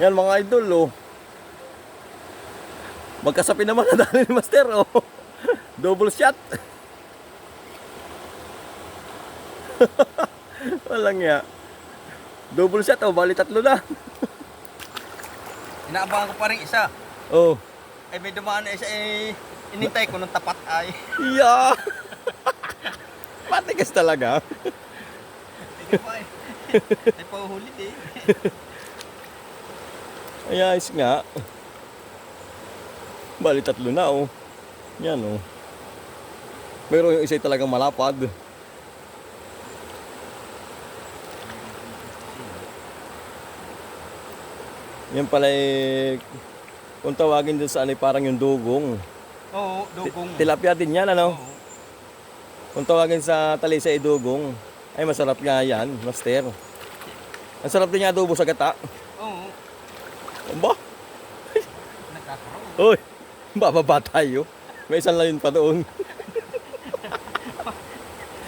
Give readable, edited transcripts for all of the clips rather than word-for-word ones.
Yan mga idol, oh. Magkasapi naman na dali ni Master, oh. Double shot. Walang ya. Double shot, oh. Bali tatlo na. Inaabangan ko pa rin isa. Oh. Ay may dumaan na isa inintay ko nung tapat ay. Yeah. Patigas talaga. Hindi pa eh. Ay pahuhuli eh. Ay, ayos nga. Bali tatlo na, oh. Yan, oh. Pero yung isa talagang malapad. Yan pala eh, kung tawagin dun sa ano, parang yung dugong. Oo, dugong. Tilapia din yan, ano? Oo. Kung tawagin sa talisa ay dugong. Ay, masarap nga yan, Master. Ang sarap din nga adobo sa gata. Oo. Aba? Nagkakaroon. Uy, bababa tayo. May isang layon pa doon.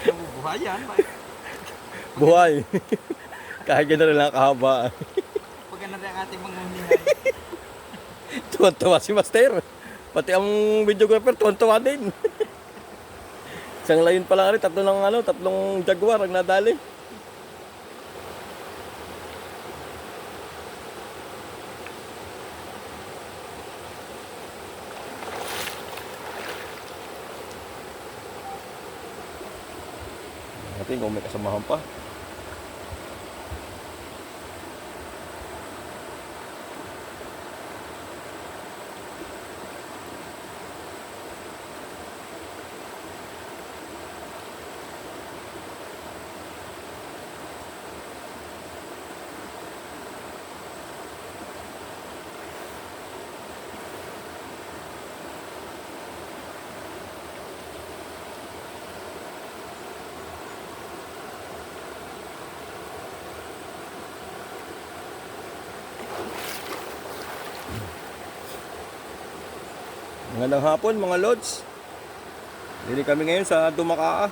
Nabubuhayan. Buhay. Kahit gano'n rin lang kahaba. Pag na rin ang ating manghulihan. Tuwan-tuwa si Master. Pati ang videographer, tuwan-tuwa din. Isang layon pa lang rin, tatlong jaguar ang nadali. Natin kung may kasamahan pa. Magandang hapon mga lods. Dili kami ngayon sa Dumakaa.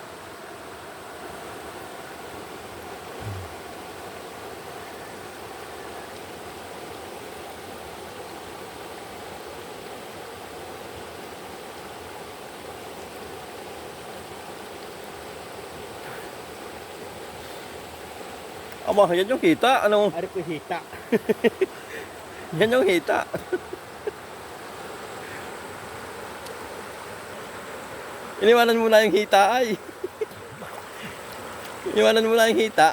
Aba, yan yung hita. Ano? Ari ko hita. Yan yung hita. Iniwanan mo na yung hita ay. Iniwanan mo na yung hita.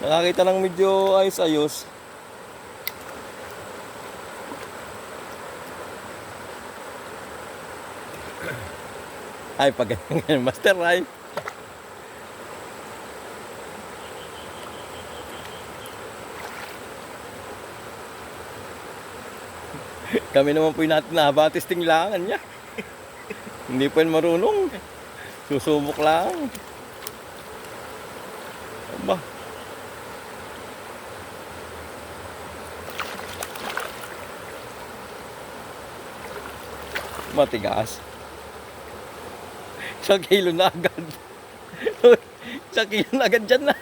Nakakita ng medyo ayos-ayos. Ay, pag ganyan, Master ay. Kami naman po yung natin nabatis tinglangan niya. Hindi po yun marunong. Susubok lang. Aba. Matigas. 1 kilo na agad. 1 kilo na agad dyan na.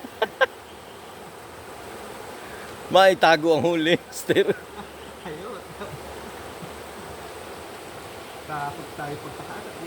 Maitago ang huli, Master. Ayun. Tapos tayo pagkakakat.